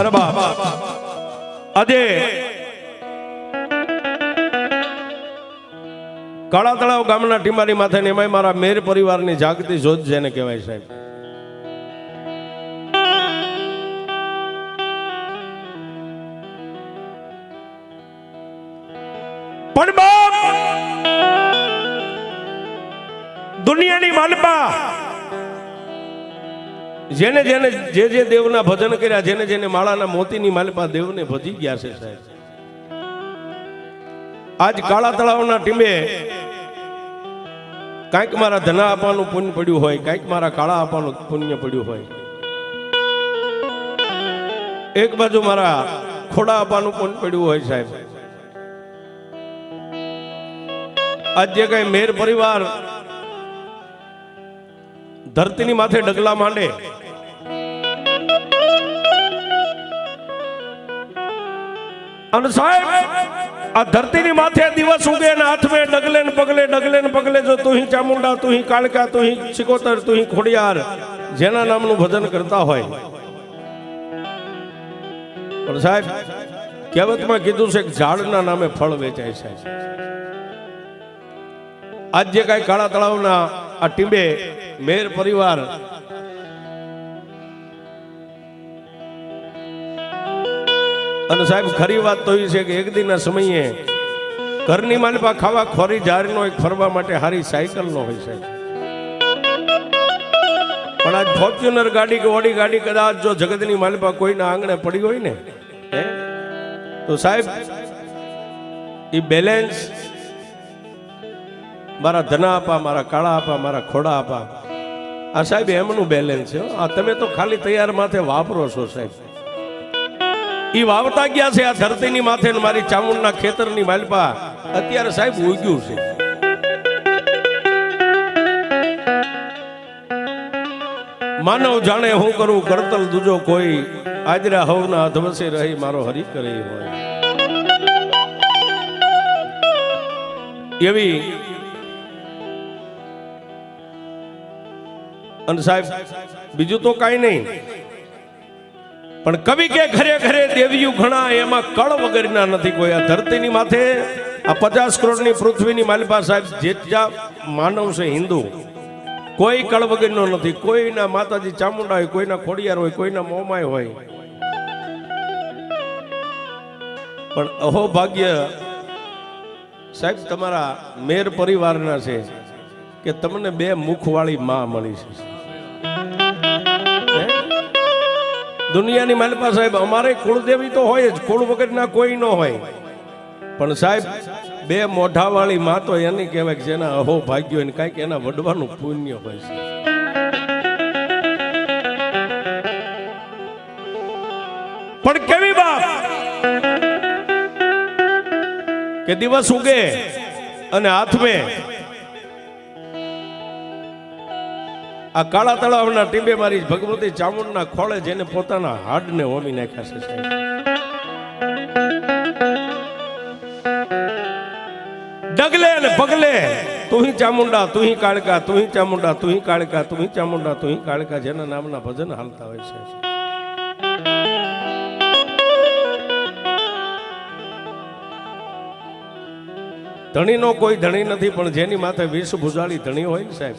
અરે બાપ આજે કાળા તળાવ ગામના ટીમારી માથે ને એમાંય મારા મેર પરિવારની જાગતી જોત જેને કહેવાય સાહેબ. પણ બાપ દુનિયાની માલપા જેને જેને જે દેવના ભજન કર્યા, જેને જેને માળાના મોતીની માલપા દેવને ભજી ગયા છે સાહેબ. આજ કાળા તળાવના ટીમે કાંઈક મારા ધના આપવાનું પુણ્ય પડ્યું હોય, કાંઈક મારા કાળા આપવાનું પુણ્ય પડ્યું હોય, એક બાજુ મારા ખોડા આપવાનું પુણ્ય પડ્યું હોય સાહેબ. આજ જે કઈ મેર પરિવાર ધરતીની માથે ડગલા માંડે, અને સાહેબ આ ધરતીની માથે દિવસ ઉગે ને હાથમે ડગલે ને પગલે જો તુહી ચામુંડા, તુહી કાળકા, તુહી સિકોતર, તુહી ખોડિયાર જેના નામનું ભજન કરતા હોય. પણ સાહેબ કહેવતમાં કીધું છે કે ઝાડના નામે ફળ વેચાય છે. આજ જે કઈ કાળા તળાવના આ ટીમે મેર પરિવાર અને સાહેબ ખરી વાત તો એ છે કે એક દિનના સમયે ઘરની માલપા ખાવા ખોરી જારનો એક ફરવા માટે હારી સાયકલ નો હોય છે. પણ આજ ફોર્ચ્યુનર ગાડી કે ઓડી ગાડી કદાચ જો જગતની માલપા કોઈના આંગણે પડી હોય ને તો સાહેબ એ બેલેન્સ મારા ધના આપા, મારા કાળા આપા, મારા ખોડા આપા, આ સાહેબ એમનું બેલેન્સ છે. આ તમે તો ખાલી તૈયાર માથે વાપરો છો સાહેબ. ઈ વાવતા ગયા છે આ ધરતીની માથે ને મારી ચામુંડના ખેતરની માલપા અત્યારે સાહેબ ઉગ્યું છે. માનવ જાણે હું કરું કરતલ દૂજો કોઈ, આજરા હવના અધવસે રહી મારો હરી કરે હોય. એવી અને સાહેબ બીજું તો કાંઈ નહીં, પણ કવિ કે ઘરે ઘરે દેવીયું ઘણા, એમાં કળ વગરના નથી કોઈ. આ ધરતીની માથે આ 50 કરોડની પૃથ્વીની માલપા સાહેબ જેટલા માનવ છે હિન્દુ, કોઈ કળ વગરનો નથી. કોઈના માતાજી ચામુંડા હોય, કોઈના ખોડિયાર હોય, કોઈના મોમાય હોય. પણ અહો ભાગ્ય સાહેબ તમારા મેર પરિવારના છે કે તમને 2 મુખવાળી માં મળી છે. દુનિયાની માલપા સાહેબ અમારે કુળદેવી તો હોય જ, કુળ વગરના કોઈ ન હોય, પણ સાહેબ 2 મોઢાવાળી માં તો એની કહેવાય કે જેના અહો ભાગ્યો ને કાંઈક એના વડવાનું પુણ્ય હોય છે. પણ કેવી બાપ કે દિવસ ઉગે અને હાથમે આ કાળા તળાવના ટીંબે મારી ભગવતી ચામુંડના ખોળે જેને પોતાના હાડને હોમી નાખ્યા છે. ડગલે ને પગલે તુહી ચામુંડા, તુહી કાળકા, તુહી ચામુંડા, તુહી કાળકા, તુહી ચામુંડા, તુહી કાળકા જેના નામના ભજન હાલતા હોય છે. ધણીનો કોઈ ધણી નથી, પણ જેની માથે 20 ભુજાળી ધણી હોય ને સાહેબ,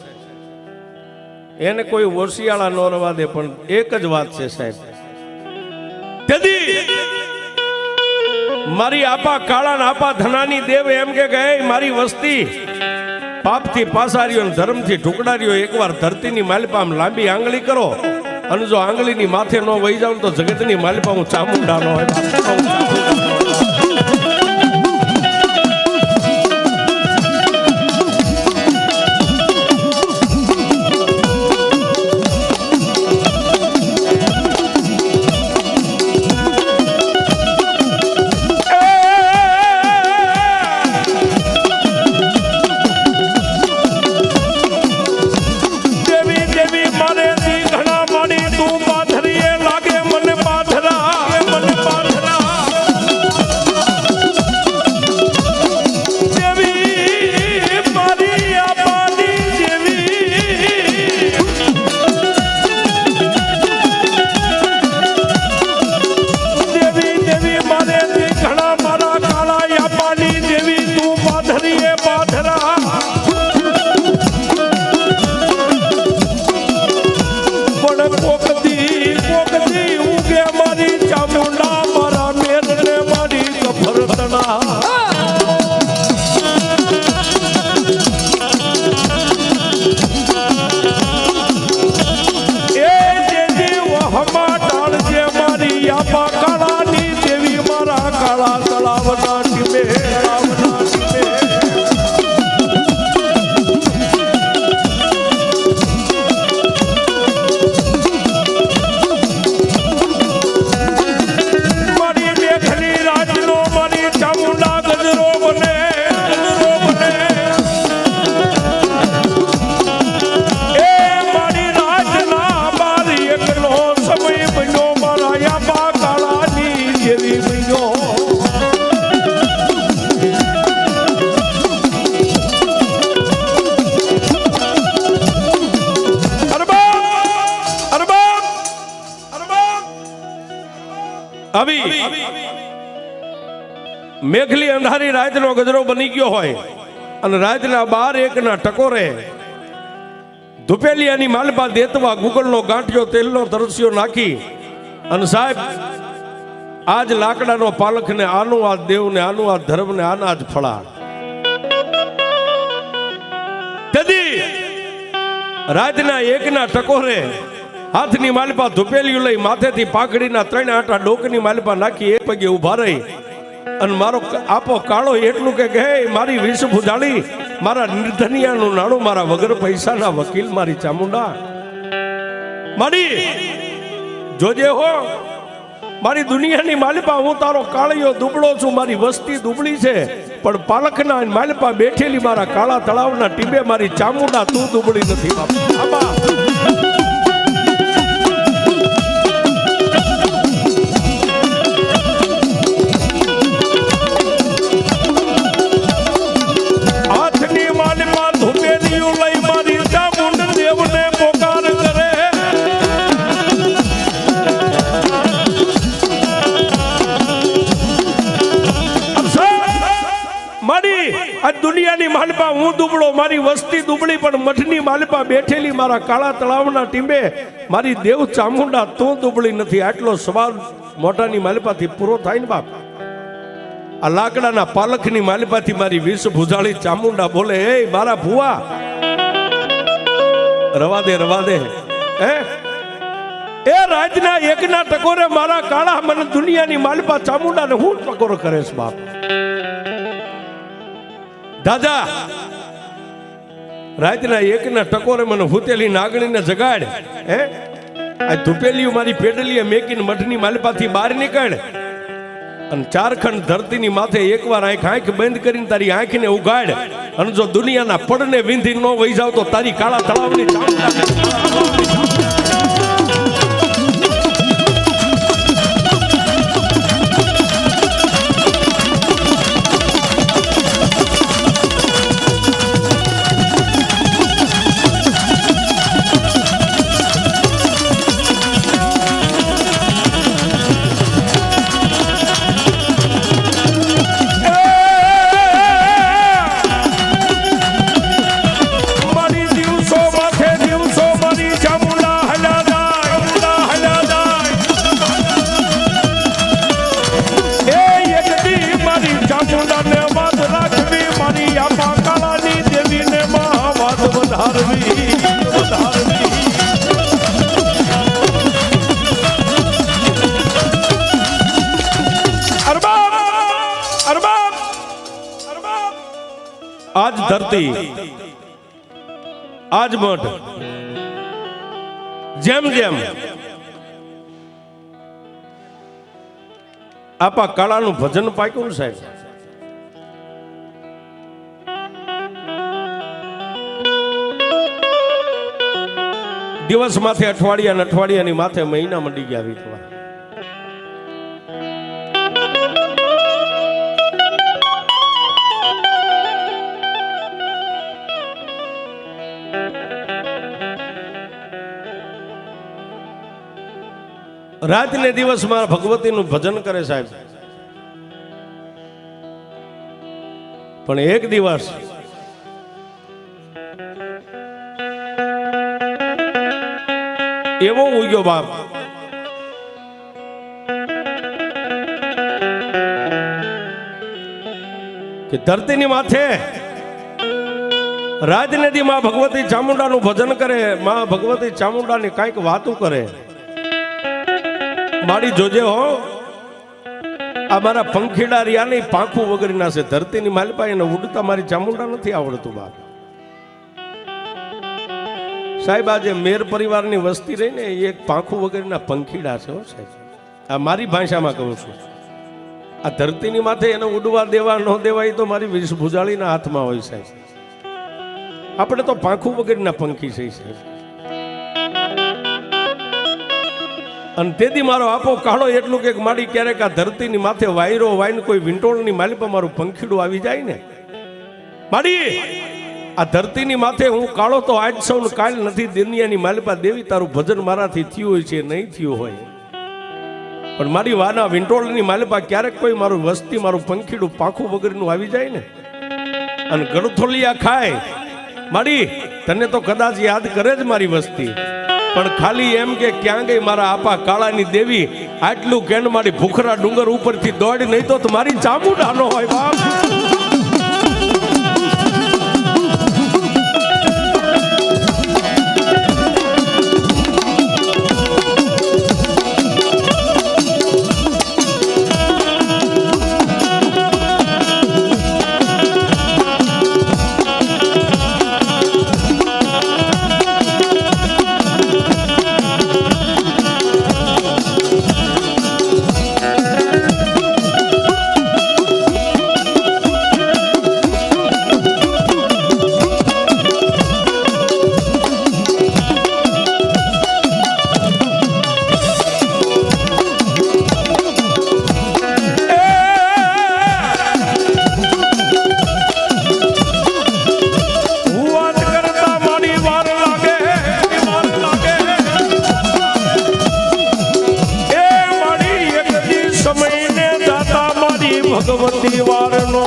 એને કોઈ ઓશિયાળા ન રવા દે. પણ એક જ વાત છે સાહેબ, મારી આપા કાળા ને આપા ધનાની દેવ એમ કે મારી વસ્તી પાપથી પાસારીઓ ને ધર્મથી ઢુકડારીઓ એકવાર ધરતીની માલપા લાંબી આંગળી કરો, અને જો આંગળીની માથે ન વહી જાવ તો જગતની માલપા હું ચામુંડા નો હોય. આવી મેઘલી અંધારી રાતનો ગજરો બની ગયો હોય અને રાતના 12-1 ટકોરે ધુપેલિયાની માલપા દેતવા ગુગળનો ગાંઠિયો તેલનો તરસ્યો નાખી અને સાહેબ આજ લાકડાનો પાલખ ને આનું આ દેવ ને આનું આ ધર્મ ને આના જ ફળા તેથી રાતના 1 ટકોરે હાથની માલપા ધુપેલિયું લઈ માથેથી પાઘડીના 3 આટા ડોકની માલપા નાખી એક પગે ઉભા રહી અને મારો આપો કાળો એટલું કે હે મારી વિષ ભુજાળી મારા નિર્ધનિયાનું નાણું મારા વગર પૈસાના વકીલ મારી ચામુંડા મારી જોજે હો મારી દુનિયાની માલપા હું તારો કાળિયો દુબળો છું મારી વસ્તી દુબળી છે પણ પાલખના માલપા બેઠેલી મારા કાળા તળાવના ટીબે મારી ચામુંડા તું દુબળી નથી બાપા દુનિયાની માલપા હું દુબળો મારી વસ્તી દુબળી પણ મઠની માલપા બેઠેલી મારા કાળા તળાવના ટીંબે મારી દેવ ચામુંડા તું દુબળી નથી આટલો સવાલ મોટાની માલપાથી પૂરો થાય ને બાપ આ લાકડાના પાલખની માલપાથી મારી વિષ ભુજાળી ચામુંડા બોલે એ મારા ભુવા રવા દે હે એ રાજના 1 ટકોરે મારા કાળા મને દુનિયાની માલપા ચામુંડાને હું ટકોર કરે છે બાપ દાદા રાતના 1 ટકોરે મને હુતેલી નાગણીને જગાડ હે આ ધુપેલીયું મારી પેડલીએ મેકીને મઠની માલપાથી બહાર નીકળ અને 4 ખંડ ધરતીની માથે એકવાર આંખ બંધ કરીને તારી આંખને ઉગાડ અને જો દુનિયાના પડને વિંધી ન વહી જાવ તો તારી કાળા તળાવની આજ ધરતી આજ મઠ જેમ જેમ આપા કાળાનું ભજન પાક્યું ને સાહેબ દિવસ માથે અઠવાડિયાની માથે મહિના મંડી ગયા વીતવા રાત ને દિવસ મારા ભગવતીનું ભજન કરે સાહેબ પણ એક દિવસ એવો ઉગ્યો બાપ કે ધરતીની માથે રાજનદી માં ભગવતી ચામુંડાનું ભજન કરે માં ભગવતી ચામુંડાની કાંઈક વાતું કરે મારી જોજે હો આ મારા પંખીડા રહ્યા નહીં પાંખું વગરના છે ધરતીની માલપા એને ઉડતા મારી ચામુંડા નથી આવડતું બાપ સાહેબ આજે મેર પરિવારની વસ્તી રહી ને એક પાંખું વગરના પંખીડા છે સાહેબ આ મારી ભાષામાં કહું છું આ ધરતીની માથે એને ઉડવા દેવા ન દેવા એ તો મારી વિષભુજાળીના હાથમાં હોય સાહેબ આપણે તો પાંખું વગરના પંખી છે સાહેબ અને તેથી મારો આપો કાળો એટલું કે મારી ક્યારેક આ ધરતીની માથે વાયરો વાઈને કોઈ વિંટોળની માલી પર મારું પંખીડું આવી જાય ને મારી આ ધરતીની માથે હું કાળો તો આજ સૌ કાલ નથી દુનિયાની માલિપા દેવી તારું ભજન મારાથી થયું હોય છે નહીં થયું હોય પણ મારી વાના વિંટોળની માલિપા ક્યારેક કોઈ મારું વસ્તી મારું પંખીડું પાંખું વગરનું આવી જાય ને અને ગળથોલિયા ખાય મારી તને તો કદાચ યાદ કરે જ મારી વસ્તી, પણ ખાલી એમ કે ક્યાં ગઈ મારા આપા કાળાની દેવી, આટલું કેન મારી ભૂખરા ડુંગર ઉપરથી દોડી નહીં તો મારી ચામુંડા નો હોય બાપ. ભગવતી વારનો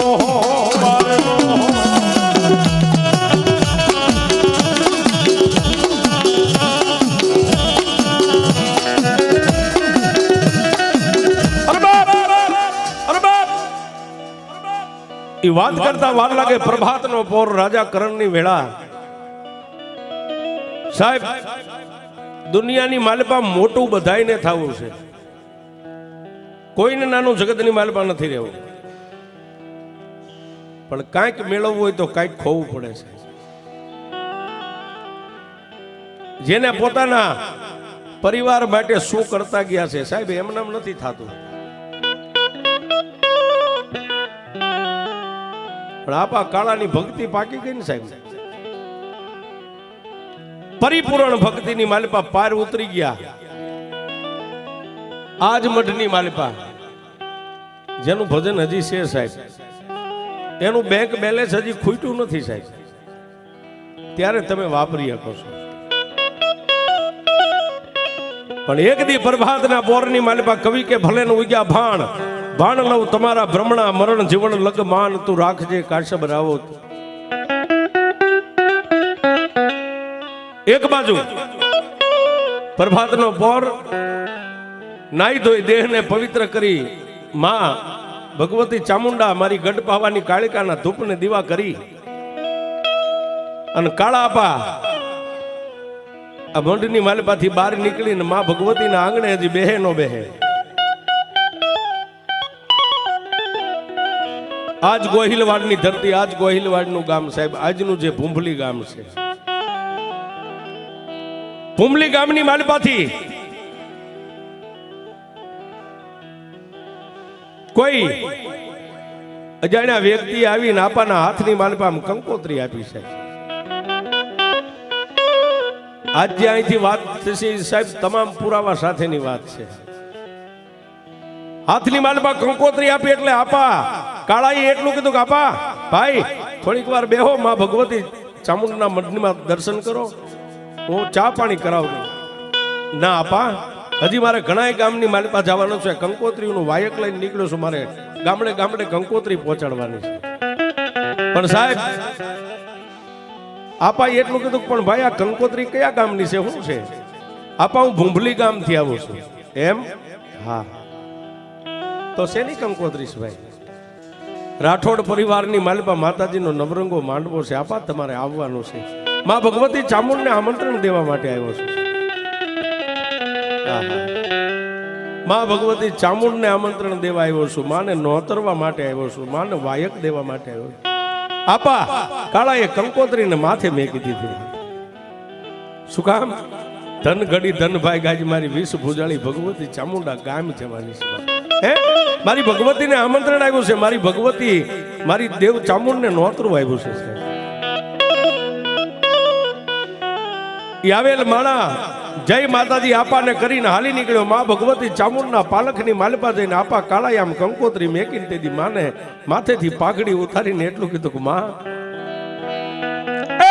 એ વાત કરતા વાર લાગે પ્રભાતનો પોર રાજા કરણની વેળા. સાહેબ દુનિયાની માલિપા મોટું બધાઈને થવું છે, કોઈને નાનું જગતની માલિપા નથી રહેવું, પણ કાંઈક મેળવવું હોય તો કાંઈક ખોવું પડે છે. જેને પોતાના પરિવાર માટે શું કરતા ગયા છે સાહેબ એમને એમ નથી થતું, પણ આપા કાળાની ભક્તિ પાકી ગઈ ને સાહેબ, પરિપૂર્ણ ભક્તિની માલિપા પાર ઉતરી ગયા. આજ મઢની માલિપા જેનું ભજન હજી છે સાહેબ, એનું બેંક બેલેન્સ હજી ખૂટ્યું નથી સાહેબ, ત્યારે તમે વાપરી શકો છો. પણ એક દી પ્રભાતના પોરની માલિપા કવિ કે ભલે ન ઉગ્યા ભાણ, ભાણ લવ તમારા ભ્રમણા મરણ જીવન લગ માન, તું રાખજે કાશબ રાવત. એક બાજુ પ્રભાતનો પોર નાઈ ધોઈ દેહને પવિત્ર કરી માં ભગવતી ચામુંડા મારી ગઢ પાવાની કાળિકાના ધૂપને દીવા કરી અને કાળા આપા આ મંડની માલિપાથી બહાર નીકળીને માં ભગવતીના આંગણે હજી બેહે નો બેહે. આજ ગોહિલવાડની ધરતી, આજ ગોહિલવાડનું ગામ સાહેબ, આજનું જે ભૂંભલી ગામ છે, ભૂંભલી ગામની માલિપાથી કોઈ અજાણ્યા વ્યક્તિ આવીને આપાના હાથની માલિપા કંકોત્રી આપી છે. આજ જે અહીંથી વાત થશે સાહેબ તમામ પુરાવા સાથેની વાત છે. હાથની માલિપા કંકોત્રી આપી એટલે આપા કાળાએ એટલું કીધું કે આપા ભાઈ થોડીક વાર બેહો, માં ભગવતી ચામુંડના મંદિરમાં દર્શન કરો, હું ચા પાણી કરાવું. ના આપા હજી મારે ઘણા ગામની માલિપા જવાનું છે, કંકોત્રીનું વાયક લઈને નીકળ્યો છું, મારે ગામડે ગામડે કંકોત્રી પહોંચાડવાની છે. પણ સાહેબ આપા એટલું કીધું પણ ભાઈ આ કંકોત્રી કયા ગામની છે, શું છે? આપા હું ભૂંભલી ગામથી આવું છું. એમ? હા. તો શેની કંકોત્રી છે ભાઈ? રાઠોડ પરિવારની માલિપા માતાજીનો નવરંગો માંડવો છે, આપા તમારે આવવાનું છે. માં ભગવતી ચામુંડને આમંત્રણ દેવા માટે આવ્યો છું. માં ભગવતી ચામુંડને આમંત્રણ દેવા આવ્યો છું, માને નોતરવા માટે આવ્યો છું, માને વાયક દેવા માટે આવ્યો છું. આપા કાળાએ કંકોત્રીને માથે મેકી દીધી. શું કામ? ધન ઘડી ધન ભાઈ ગાજ મારી વિષ ભુજાળી ભગવતી ચામુંડા ગામ જવાની છે. હે મારી ભગવતીને આમંત્રણ આવ્યું છે, મારી ભગવતી મારી દેવ ચામુંડને નોતરું આવ્યું છે. આવેલ માણા જય માતાજી આપાને કરીને હાલી નીકળ્યો. માં ભગવતી ચામુંડના પાલખની માલિપા જઈને આપા કાળાએ આમ કંકોત્રી મેકીને તેદી માને માથેથી પાઘડી ઉતારીને એટલું કીધું કે માં એ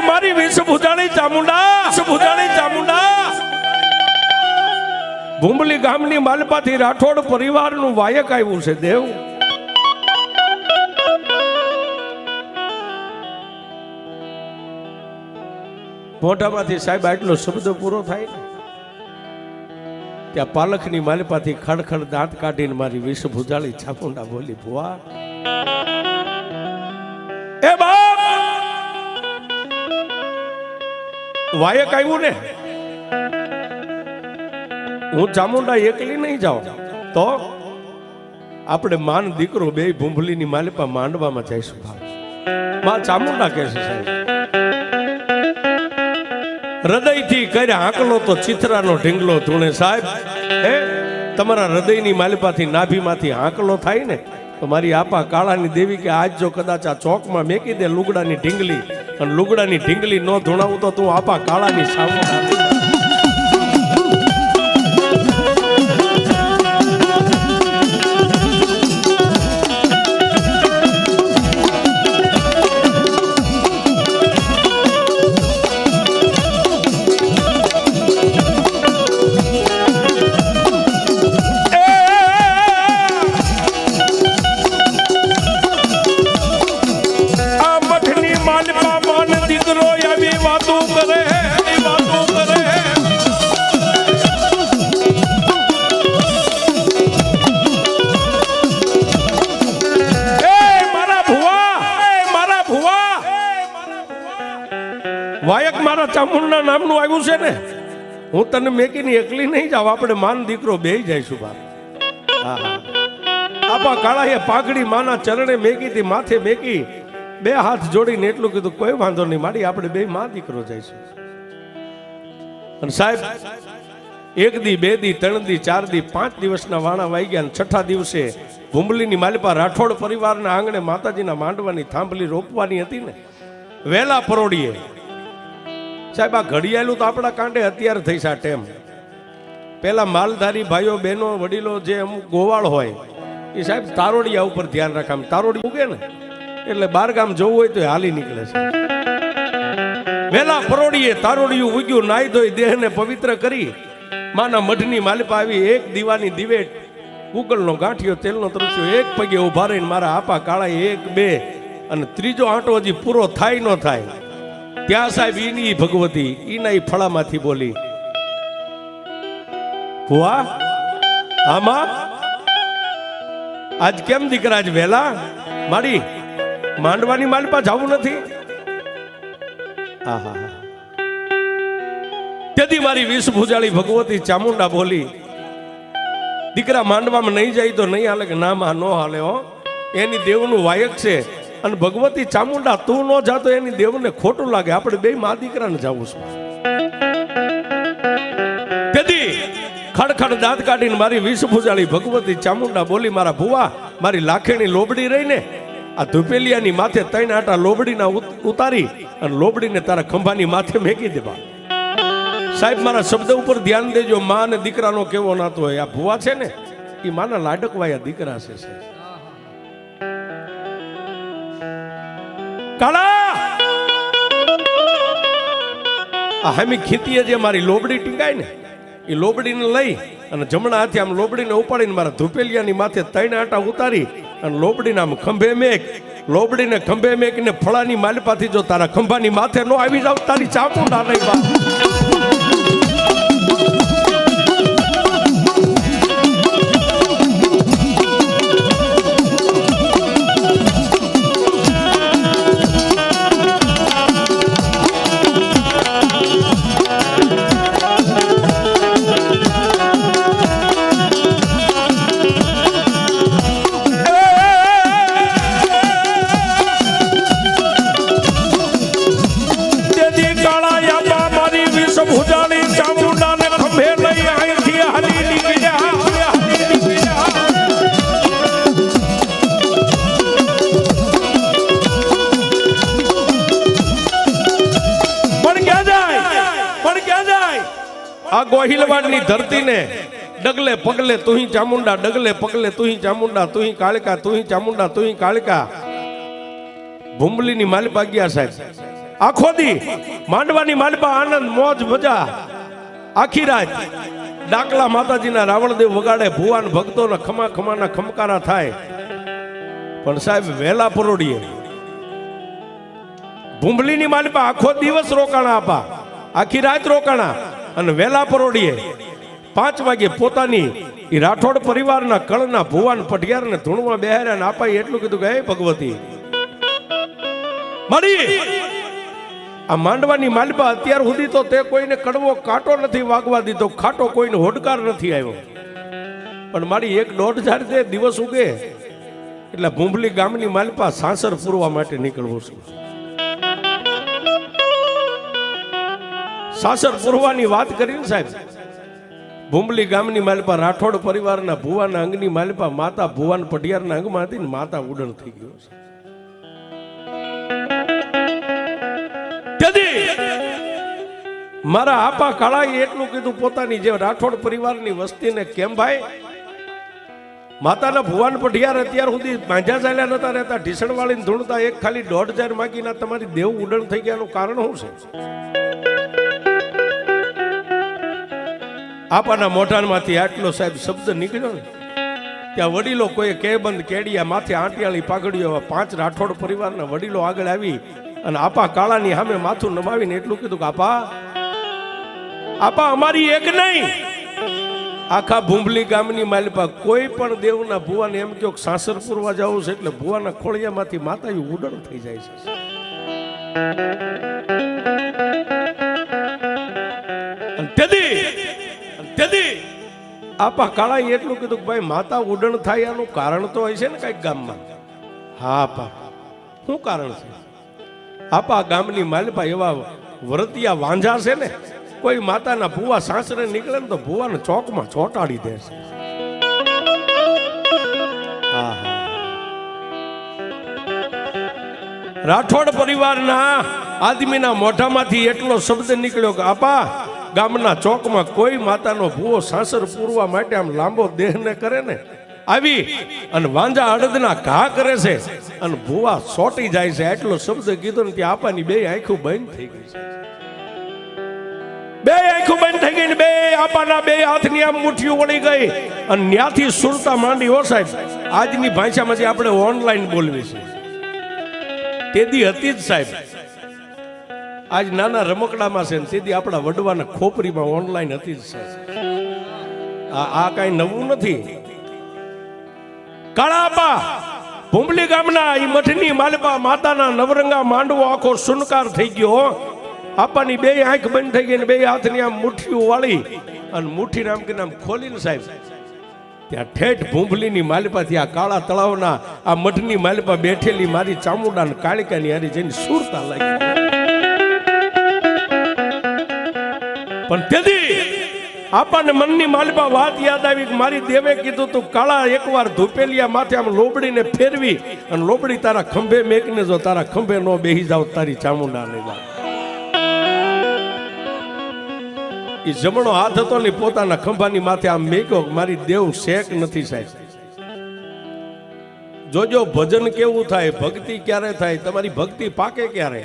મારી વિષ ભુજાળી ચામુંડા, ભુજાળી ચામુંડા ભૂંબલી ગામની માલપાથી રાઠોડ પરિવારનું વાયક આવ્યું છે દેવ. મોઢામાંથી સાહેબ આટલો શબ્દ પૂરો થાય ને ત્યાં પાલખની માલપાથી ખડખડ દાંત કાઢીને મારી વિષ ભુજાળી ચામુંડા બોલી, ભુવા એ બાપ વાયક આવ્યું ને, હું ચામુંડા એકલી નહીં જાઉં તો આપણે માન દીકરો બે ભૂંભલીની માલપા માંડવામાં જઈશું. માં ચામુંડા કહે છે સાહેબ, હૃદયથી કર્યા આંકલો તો ચિત્રાનો ઢીંગલો ધૂણે. સાહેબ હે તમારા હૃદયની માલપાથી નાભીમાંથી આંકલો થાય ને તો મારી આપા કાળાની દેવી કે આજ જો કદાચ આ ચોકમાં મેકી દે લુગડાની ઢીંગલી અને લુગડાની ઢીંગલી ન ધૂણાવું તો તું આપા કાળાની સામે વાયક મારા ચામુંડા નામનું આવ્યું છે ને, હું તને મેકીને એકલી નહીં જાઉં, આપણે માન દીકરો બે જઈશું બાપ. આપા કાળાએ પાઘડી માના ચરણે મેકી હતી, માથે મેકી, બે હાથ જોડીને એટલું કીધું કોઈ વાંધો નહીં માડી, આપણે બે માં દીકરો જઈશું. અને સાહેબ એક દી, બે દી, ત્રણ દી, ચાર દી, 5 દિવસના વાણા વાઈ ગયા. છઠ્ઠા દિવસે ભૂંબલીની માલપા રાઠોડ પરિવારના આંગણે માતાજીના માંડવાની થાંભલી રોપવાની હતી ને, વેલા પરોડીએ સાહેબ આ ઘડિયાળું તો આપણા કાંડે અત્યારે થઈ છે. ટેમ પેલા માલધારી ભાઈઓ બહેનો વડીલો જે અમુક ગોવાળ હોય એ સાહેબ તારોડિયા ઉપર ધ્યાન રાખે. આમ તારોડી ઉગે ને એટલે 12 ગામ જવું હોય તો હાલી નીકળે છે. વેલા પરોડીએ તારોડિયું ઉગ્યું, નાઈ ધોઈ દેહને પવિત્ર કરી માના મઢની માલપા આવી. એક દીવાની દિવેટ, ઉગલનો ગાંઠિયો, તેલનો તરસ્યો, એક પગે ઉભા રહીને મારા આપા કાળાએ 1 2 અને ત્રીજો આંટો હજી પૂરો થાય ન થાય ત્યાં સાહેબ ઈની ભગવતી ઈના ઈ ફળામાંથી બોલી, ભુવા આમાં આજ કેમ દીકરા આજ વેલા મારી માંડવાની માલપા જવું નથી? આહા તેથી મારી વિષ ભુજાળી ભગવતી ચામુંડા બોલી, દીકરા માંડવામાં નહીં જાય તો નહીં હાલે કે ના માં નો હાલે હો, એની દેવનું વાયક છે. અને ભગવતી ચામુંડા તું ન જાતો એની દેવને ખોટું લાગે, આપણે બે મા દીકરાને જવું છે. તેથી ખડખડ દાંત કાઢીને મારી વિષ ભુજાળી ભગવતી ચામુંડા બોલી, મારા ભુવા મારી લાખેણી લોબડી રહીને આ ધુપેલિયાની માથે 3 આટા લોબડીના ઉતારી અને લોબડીને તારા ખંભાની માથે મેકી દેવા. સાહેબ મારા શબ્દ ઉપર ધ્યાન દેજો, મા અને દીકરાનો કેવો નાતો હોય. આ ભુવા છે ને એ માના લાડકવાયા દીકરા છે. કાળા આ હમી ખીતીએ જે મારી લોબડી ટીંગાય ને એ લોબડીને લઈ અને જમણા હાથે આમ લોબડીને ઉપાડીને મારા ધુપેલિયાની માથે 3 આટા ઉતારી અને લોબડીને આમ ખંભે મેક, લોબડીને ખંભે મેકીને ફળાની માલપાથી જો તારા ખંભાની માથે નો આવી જાવ તારી ચામુંડા નહીં બા. આ ગોહિલવાડની ધરતીને ડગલે પગલે તુહી ચામુંડા, ડગલે પગલે તુહી ચામુંડા, તુહી કાળકા, તુહી ચામુંડા, તુહી કાળકા. ભૂંબલીની માલપા ગયા સાહેબ, આખો દી માંડવાની માલપા આનંદ મોજ મજા, આખી રાત ડાકલા માતાજીના રાવણદેવ વગાડે, ભુવાન ભક્તોના ખમા ખમાના ખમકારા થાય. પણ સાહેબ વેલા પરોડીએ ભૂંભલીની માલિપા આખો દિવસ રોકાણા આપા, આખી રાત રોકાણા, અને વેલા પરોડીએ 5 વાગે પોતાની એ રાઠોડ પરિવારના કળના ભુવાન પટિયારને ધૂણમાં બેહાર્યા ને આપાએ એટલું કીધું કે હે ભગવતી મળી આ માંડવાની માલિપા અત્યાર સુધી તો તે કોઈને કડવો કાંટો નથી વાગવા દીધો, ખાટો કોઈને હોડકાર નથી આવ્યો, પણ મારી 1-1.5 તે દિવસ ઉગે એટલે ભૂંભલી ગામની માલિપા સાસર પૂરવા માટે નીકળવું છું. સાસર પૂરવાની વાત કરીને સાહેબ ભૂંભલી ગામની માલિપા રાઠોડ પરિવારના ભુવાના અંગની માલિપા માતા ભુવાન પટિયારના અંગમાં હતી ને માતા ઉડણ થઈ ગયો છે. મારા આપા કાળાએ એટલું કીધું પોતાની જે રાઠોડ પરિવારની વસ્તીને, કેમ ભાઈ માતાના ભુવાન પટિયાર અત્યાર સુધી માંજા ચાલ્યા નતા રહેતા, ઢીસણ વાળીને ધૂણતા, એક ખાલી 1.5 માગીના તમારી દેવ ઉડણ થઈ ગયાનું કારણ શું છે? આપાના મોઢામાંથી આટલો સાહેબ શબ્દ નીકળ્યો ને ત્યાં વડીલો કોઈ કે બંધ કેડિયા માથે આંટિયાળી પાઘડીઓ 5 રાઠોડ પરિવારના વડીલો આગળ આવી અને આપા કાળાની સામે માથું નમાવીને એટલું કીધું કે આપા અમારી એક નહીં આખા ભૂંભલી ગામની માલિપા કોઈ પણ દેવના ભુવાને એમ કહો સાસર પૂરવા જવું છે એટલે ભુવાના ખોળિયામાંથી માતા ઉડણ થઈ જાય છે. આપા કાળાએ એટલું કીધું કે ભાઈ માતા ઉડણ થાય એનું કારણ તો હોય છે ને કઈક ગામમાં. હા આપા શું કારણ છે? આપા ગામની માલિપા એવા વ્રતિયા વાંઝા છે ને, કોઈ માતાના ભુવા સાસરે નીકળે ને તો ભુવાને ચોકમાં ચોંટાડી દે છે. રાઠોડ પરિવારના આદમીના મોઢામાંથી એટલો શબ્દ નીકળ્યો કે આપા ગામના ચોકમાં કોઈ માતાનો ભૂવો સાસર પૂરવા માટે આમ લાંબો દેહને કરે ને આવી અને વાંજા અડદના ઘા કરે છે અને ભૂવા સોટી જાય છે, એટલો શબ્દ કીધો ને ત્યાં આપાની 2 આંખો બંધ થઈ ગઈ છે. 2 આંખો બંધ થઈ ગઈ ને 2 આપાના 2 હાથની આમ મુઠ્ઠીઓ વળી ગઈ અને ન્યાથી સુરતા માંડી. ઓ સાહેબ આજની ભાષામાં જે આપણે ઓનલાઈન બોલવી છે તેદી હતી જ સાહેબ, આજ નાના રમકડામાં છે ને તેથી આપણા વડવાના ખોપરીમાં ઓનલાઈન હતી જ સાહેબ. આ કઈ નવું નથી. કાળાપા ભૂંભલી ગામના ઈ મઠની માલિપા માતાના નવરંગા માંડવો આખો સુનકાર થઈ ગયો. આપાની 2 આંખ બંધ થઈ ગઈ ને 2 હાથની આમ મુઠ્ઠીઓ વાળી અને મુઠ્ઠી નામ કે નામ ખોલીને સાહેબ ત્યાં ઠેઠ ભૂંભલીની માલિપા ત્યાં કાળા તળાવના આ મઠની માલિપા બેઠેલી મારી ચામુંડા ને કાળિકાની હારી જઈને સુરતા લાગી. પણ તેથી આપણને મનની માલિપા વાત યાદ આવી કે મારી દેવે કીધું તું કાળા એકવાર ધૂપેલિયા માથે આમ લોબડીને ફેરવી અને લોબડી તારા ખંભે મેકને જો તારા ખંભે નો બેહી જાવ તારી ચામુંડા લઈ જાવ. એ જમણો હાથ હતો ને પોતાના ખંભાની માથે આમ મેક્યો, મારી દેવ શેક નથી સાહેબ. જોજો ભજન કેવું થાય, ભક્તિ ક્યારે થાય, તમારી ભક્તિ પાકે ક્યારે.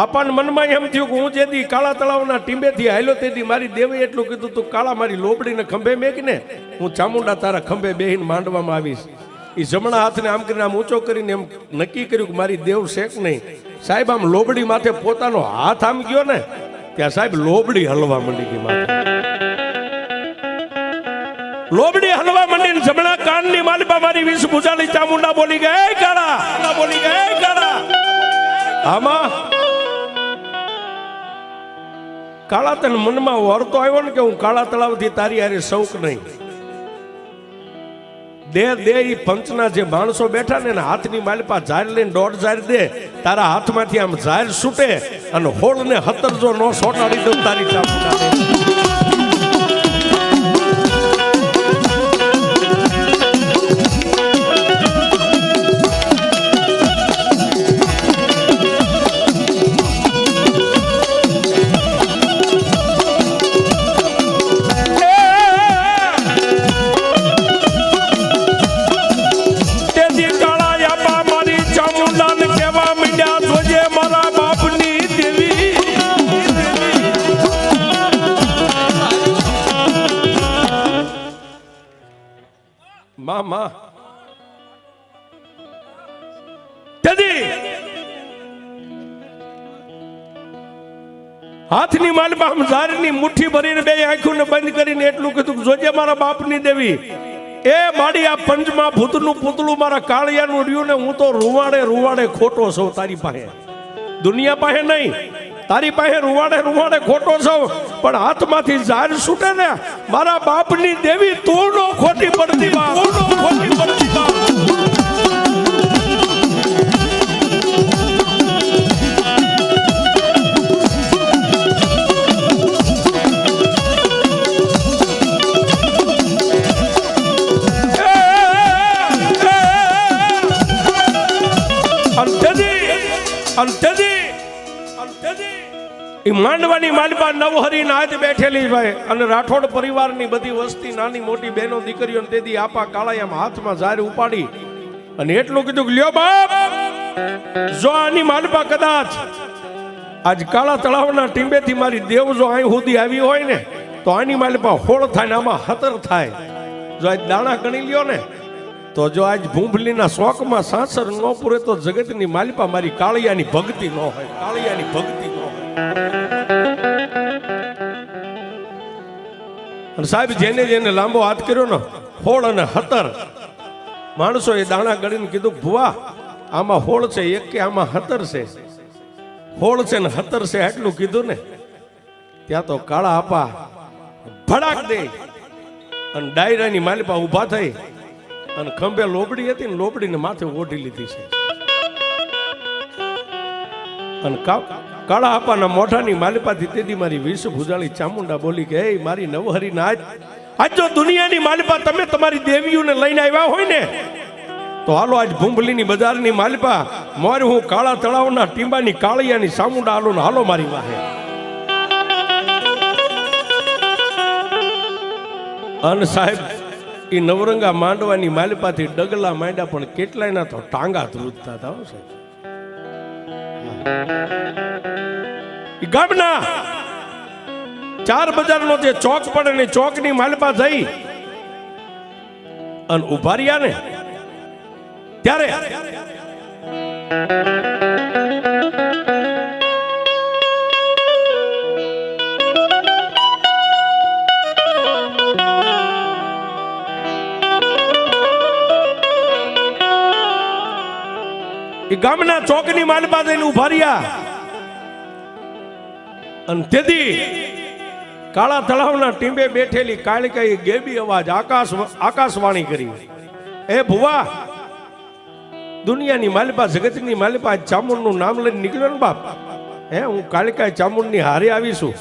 આપણને મનમાં એમ થયું કે હું જેથી કાળા તળાવના ટીંબેથી હાલ્યો તેથી મારી દેવે એટલું કીધું તું કાળા મારી લોબડીને ખંભે મેકને હું ચામુંડા તારા ખંભે બેહીને માંડવામાં આવીશ. એ જમણા હાથને આમ કરીને આમ ઊંચો કરીને એમ નક્કી કર્યું કે મારી દેવ શેક નહીં. સાહેબ આમ લોબડી માથે પોતાનો હાથ આમ ગયો ને ત્યાં સાહેબ લોબડી હલવા માંડી ગઈ. માથે લોબડી હલવા માંડીને જમણા કાનની માલિપા મારી વિષ ભુજાલી ચામુંડા બોલી ગઈ, એ કાળા બોલી ગઈ, એ કાળા. આમાં કાળા તને મનમાં વરતો આવ્યો ને કે હું કાળા તળાવથી તારી હારે શૌક નહીં. દે ઈ પંચના જે માણસો બેઠા ને હાથની માલિપા ઝાર લઈને 1.5 ઝાર દે, તારા હાથમાંથી આમ ઝાર છૂટે અને હોળ ને 17 જો નો સોટાડી દઉં તારી ચામુંડા. માં તેથી હાથની માલમાં ઝારની મુઠ્ઠી ભરીને બે આંખોને બંધ કરીને એટલું કીધું, જોજે મારા બાપની દેવી, એ મારી આ પંચમાં ભૂતનું પૂતળું મારા કાળિયાનું રહ્યું ને હું તો રૂવાડે ખોટો છું તારી પાસે, દુનિયા પાસે નહીં, તારી પાસે રૂવાડે ખોટો છું, પણ હાથમાંથી ઝાર છૂટે ને મારા બાપની દેવી તું નો ખોટી પડતી બા, તું નો ખોટી પડતી બા. માંડવાની માલપા નવહરી નાચ બેઠેલી ભાઈ, અને રાઠોડ પરિવારની બધી વસ્તી નાની મોટી બહેનો દીકરીઓ તેથી આપા કાળાયામાં હાથમાં ઝાર ઉપાડી અને એટલું કીધું કે લ્યો બાપ, જો આની માલપા કદાચ આજ કાળા તળાવના ટીંબેથી મારી દેવ જો અહીં સુધી આવી હોય ને તો આની માલપા હોળ થાય ને આમાં હતર થાય. જો આજ દાણા ગણી લ્યો ને તો જો આજ ભૂંભલીના શોકમાં સાસર ન પૂરે તો જગતની માલપા મારી કાળિયાની ભક્તિ ન હોય, કાળિયાની ભક્તિ ન હોય. અને સાહેબ જેને જેને લાંબો હાથ કર્યો ને હોળ અને હતર માણસો એ દાણા ગણીને કીધું, ભુવા આમાં હોળ છે એક કે આમાં હતર છે? હોળ છે ને હતર છે આટલું કીધું ને ત્યાં તો કાળા આપા ભડાક દે અને ડાયરાની માલપા ઊભા થઈ અને ખંભે લોબડી હતી ને લોબડીને માથે ઓઢી લીધી છે. અને કાળા આપાના મોઢાની માલપાથી તેદી મારી વિષ ભુજાળી ચામુંડા બોલી કે હે મારી નવહરી ના આજ જો દુનિયાની માલપા તમે તમારી દેવીઓને લઈને આવ્યા હોય ને તો હાલો આજ ભૂંભલીની બજારની માલપા મોર હું કાળા તળાવના ટીંબાની કાળિયાની ચામુંડા હાલો ને હાલો મારી વાહે. અને સાહેબ એ નવરંગા માંડવાની માલપાથી ડગલા માંડ્યા પણ કેટલાયના તો ટાંગા ધ્રુજતા હતા સાહેબ. ગામના 4 બજારનો જે ચોક પડે ને ચોકની માલપા થઈ અને ઉભા રહ્યા ને ત્યારે ગામના ચોકની માલપા થઈને ઉભા રહ્યા અને તેથી કાળા તળાવના ટીંબે બેઠેલી કાળકાએ ગેબી અવાજ આકાશવાણી કરી, એ ભુવા દુનિયાની માલપા જગતની માલપા ચામુંડનું નામ લઈને નીકળ્યો ને બાપ, હે હું કાળકાએ ચામુંડની હારે આવીશું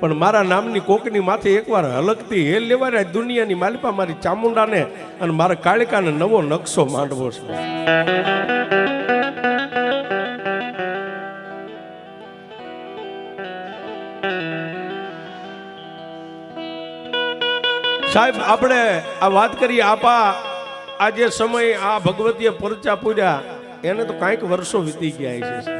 પણ મારા નામની કોકની માથે એકવાર હલકતી હેલ લેવાય દુનિયાની માલપા મારી ચામુંડાને અને મારા કાળકાને નવો નકશો માંડવો છે. સાહેબ આપણે આ વાત કરીએ આપા આ જે સમય આ ભગવતીએ પરચા પૂર્યા એને તો કાંઈક વર્ષો વીતી ગયા છે.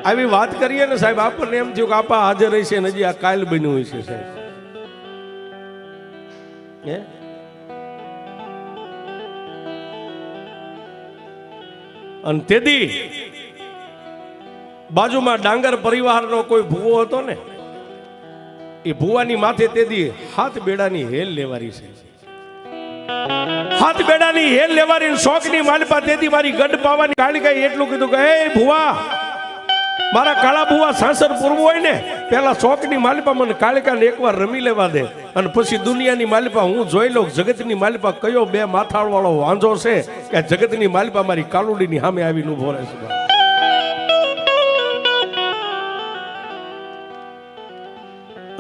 આવી વાત કરીએ ને સાહેબ આપણને એમ થયું કે આપા હાજર રહી છે ને હજી આ કાલ બન્યું હોય છે સાહેબ. અને તેથી બાજુમાં ડાંગર પરિવારનો કોઈ ભૂવો હતો ને એ ભુવાની માથે તેદી હાથ બેડાની હેલ લેવારી છે. હાથ બેડાની હેલ લેવારી શોકની માલપા તેદી મારી ગઢ પાવાની કાળકાએ એટલું કીધું કે હે ભુવા મારા કાળા ભુવા સાસર પૂરવું હોય ને પેલા શોકની માલપા મને કાળકાને એકવાર રમી લેવા દે અને પછી દુનિયાની માલપા હું જોઈ લઉં જગતની માલપા કયો બે માથાળ વાળો વાંધો છે કે જગતની માલપા મારી કાલુડીની સામે આવીને ઉભો રહે છે.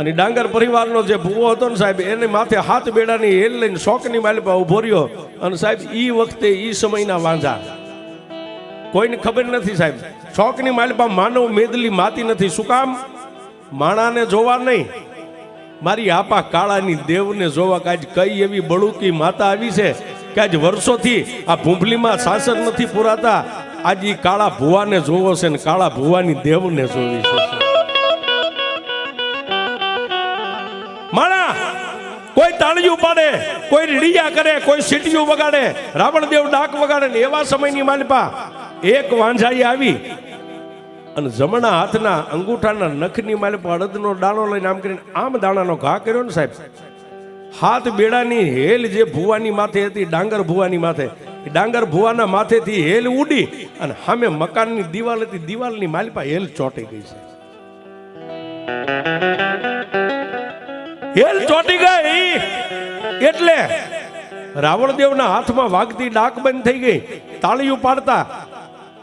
અને ડાંગર પરિવારનો જે ભૂવો હતો ને સાહેબ એને માથે હાથ બેડાની હેલ લઈને શોકની માલપા ઉભો રહ્યો અને સાહેબ ઈ વખતે ઈ સમયના વાંઝા કોઈને ખબર નથી સાહેબ. શોકની માલપા માનવ મેદલી માતી નથી. શું કામ? માણાને જોવા નહીં, મારી આપા કાળાની દેવને જોવા કે આજ કઈ એવી બળુકી માતા આવી છે કે આજ વર્ષોથી આ ભૂંભલીમાં સાસર નથી પુરાતા, આજ ઈ કાળા ભુવાને જોવો છે ને કાળા ભુવાની દેવને જોવી છે. માણા કોઈ તાળીઓ ડાબડિયું પાડે, કોઈ રીડિયા કરે, કોઈ સીટીયું વગાડે, રાવણદેવ ડાક વગાડે ને એવા સમયની માલિપા એક વાંઝાઈ આવી અને જમણા હાથના અંગૂઠાના નખની માલિપા અડદનો દાણો લઈને આમ કરીને આમ દાણાનો ઘા કર્યો ને સાહેબ, હાથ બેડાની હેલ જે ભુવાની માથે હતી, ડાંગર ભુવાની માથે, ડાંગર ભુવાના માથેથી હેલ ઉડી અને સામે મકાનની દિવાલ હતી, દિવાલની માલિપા હેલ ચોટી ગઈ છે. હેલ ચોટી ગઈ એટલે રાવણદેવના હાથમાં વાગતી ડાક બંધ થઈ ગઈ. તાળીયું પાડતા,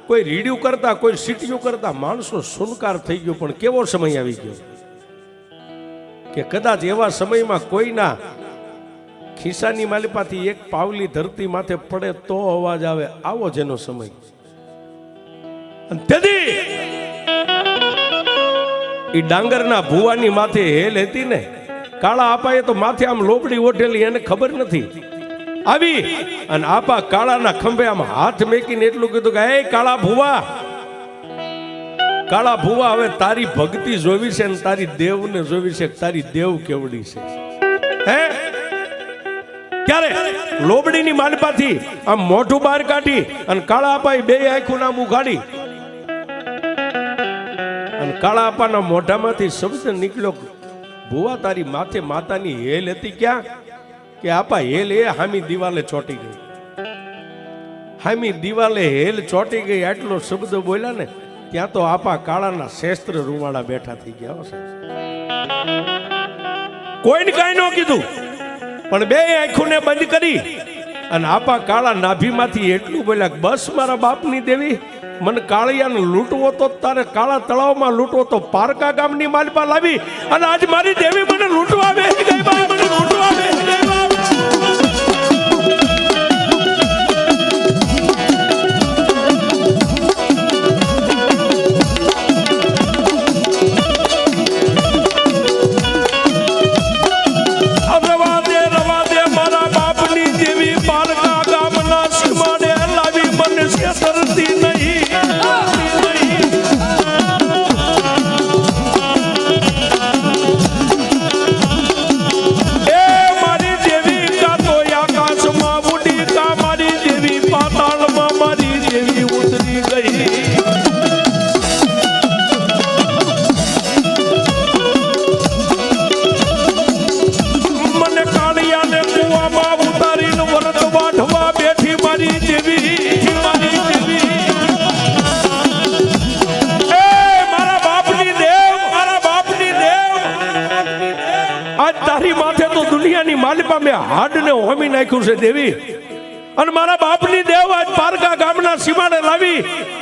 કોઈ રીડિયું કરતા, કોઈ સીટીયું કરતા માણસો સુનકાર થઈ ગયો. પણ કેવો સમય આવી ગયો કે કદાચ એવા સમયમાં કોઈના ખિસ્સાની માલિપાથી એક પાવલી ધરતી માથે પડે તો અવાજ આવે, આવો જેનો સમય. અને તેથી એ ડાંગરના ભુવાની માથે હેલ હતી ને, કાળા આપાએ તો માથે આમ લોબડી ઓઢેલી, એને ખબર નથી. આવી અને આપા કાળાના ખંભે આમ હાથ મેકીને એટલું કીધું કે હે કાળા ભુવા, કાળા ભુવા, હવે તારી ભક્તિ જોવી છે ને તારી દેવને જોવી છે. તારી દેવ કેવડી છે? હે ક્યારે લોબડીની માલપાથી આમ મોઢું બહાર કાઢી અને કાળા આપાએ બે આંખું નામ ઉઘાડી અને કાળા આપાના મોઢામાંથી શબ્દ નીકળ્યો, ભુવા તારી માથે માતાની હેલ હતી ક્યાં? કે આપા હેલ એ હામી દિવાલે ચોટી ગઈ. હામી દિવાલે હેલ ચોટી ગઈ આટલો શબ્દ બોલ્યા ને ત્યાં તો આપા કાળાના શસ્ત્ર રૂવાડા બેઠા થઈ ગયા હશે. કોઈને કાંઈ ન કીધું પણ બે આંખોને બંધ કરી અને આપા કાળા નાભીમાંથી એટલું બોલ્યા કે બસ મારા બાપની દેવી, મને કાળિયાને લૂંટવો તો તારે કાળા તળાવમાં લૂંટવો તો પારકા ગામની માલપા લાવી અને આજ મારી દેવી મને લૂંટવા બેસી ગઈ, મને લૂંટવા બેસી ગઈ. માલિપા મેં હાડને હોમી નાખ્યું છે દેવી, અને મારા બાપની દેવ આજ પારકા ગામના સીમાડે લાવી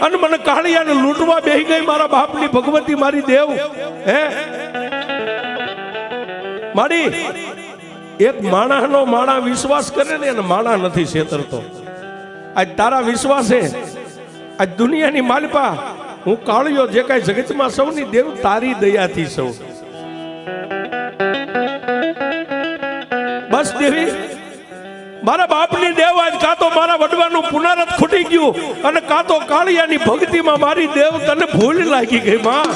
અને મને કાળિયાને લૂંટવા બેહી ગઈ. મારા બાપની ભગવતી મારી દેવ, હે મારી એક માણસનો માણા વિશ્વાસ કરે ને અને માણા નથી છેતરતો. આજ તારા વિશ્વાસે આજ દુનિયાની માલિપા હું કાળિયો જે કાંઈ જગતમાં સૌની દેવ તારી દયાથી સૌ. બસ દેવી, મારા બાપની દેવ આજ કાં તો મારા વડવાનું પુનરત ખૂટી ગયું અને કાં તો કાળિયાની ભક્તિમાં મારી દેવ તને ભૂલ લાગી ગઈ. માં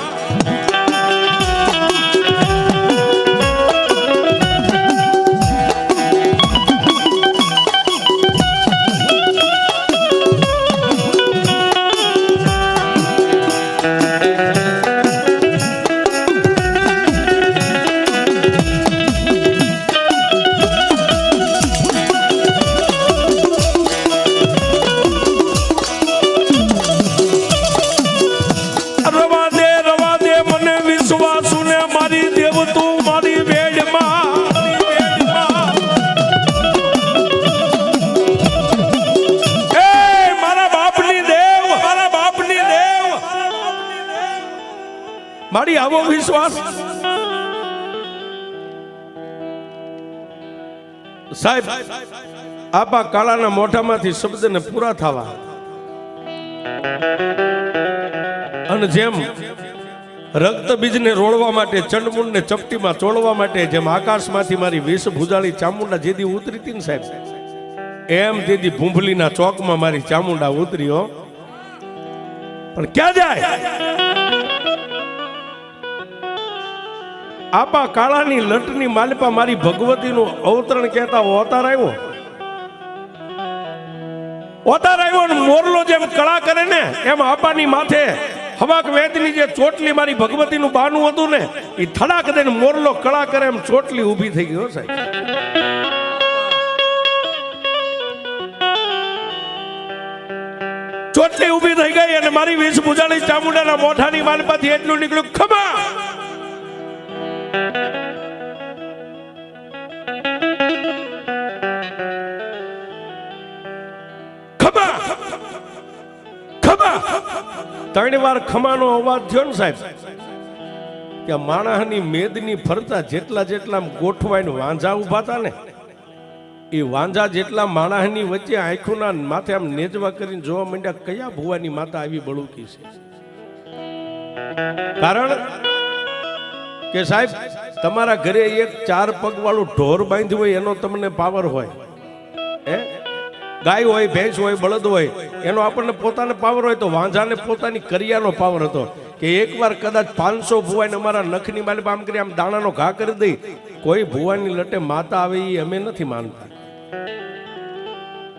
મારી આવો વિશ્વાસ સાહેબ આપા કાળાના મોઢામાંથી શબ્દને પૂરા થવા અને જેમ રક્ત બીજને રોળવા માટે, ચંડમુંડને ચપટીમાં ચોળવા માટે જેમ આકાશમાંથી મારી વેશ ભુજાળી ચામુંડા જેદી ઉતરી હતી ને સાહેબ, એમ તેદી ભૂંભલીના ચોકમાં મારી ચામુંડા ઉતરી. હો પણ ક્યાં જાય? આપા કાળાની લટની માલિપા મારી ભગવતીનું અવતરણ કહેતા અવતાર આવ્યો. અવતાર આવ્યો ને મોરલો જેમ કળા કરે ને એમ આપાની માથે હવાક વેદની જે ચોટલી મારી ભગવતીનું બાનું હતું ને એ થડાક દઈને મોરલો કળા કરે એમ ચોટલી ઊભી થઈ ગયો સાહેબ. ચોટલી ઊભી થઈ ગઈ અને મારી વેશભૂષાની ચામુંડાના મોઢાની માલપાથી એટલું નીકળ્યું, ખમા ખમા ખમા. ત્રણ વાર ખમાનો અવાજ થયો ને સાહેબ, ત્યાં માણસની મેદની ફરતા જેટલા જેટલા ગોઠવાઈને વાંઝા ઉભા હતા ને એ વાંઝા જેટલા માણસની વચ્ચે આંખોના માથે આમ નેજવા કરીને જોવા માંડ્યા કયા ભુવાની માતા આવી બળુકી છે. કારણ કે સાહેબ તમારા ઘરે એક 4 પગ વાળું ઢોર બાંધ્યું હોય એનો તમને પાવર હોય, ગાય હોય ભેંસ હોય બળદ હોય એનો આપણને પોતાને પાવર હોય, તો વાંઝાને પોતાની કરિયાનો પાવર હતો કે એકવાર કદાચ 500 ભુવાને અમારા નખની માલિપા આમ કરી આમ દાણાનો ઘા કરી દઈ, કોઈ ભુવાની લટે માતા આવે એ અમે નથી માનતા.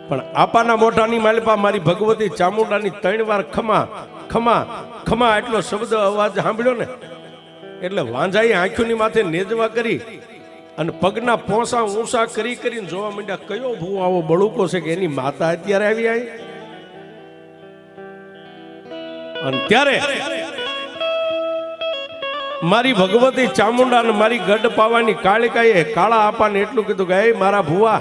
પણ આપાના મોઢાની માલિપા મારી ભગવતી ચામુંડાની 3 વાર ખમા ખમા ખમા એટલો શબ્દ અવાજ સાંભળ્યો ને એટલે વાંઝાએ આંખોની માથે નેજવા કરી અને પગના પોસા ઊંસા કરી કરીને જોવા માંડ્યા કયો ભૂ આવો બળુકો છે કે એની માતા અત્યારે આવી આવી. અને ત્યારે મારી ભગવતી ચામુંડા અને મારી ગઢ પાવાની કાળિકાએ કાળા આપાને એટલું કીધું કે એ મારા ભુવા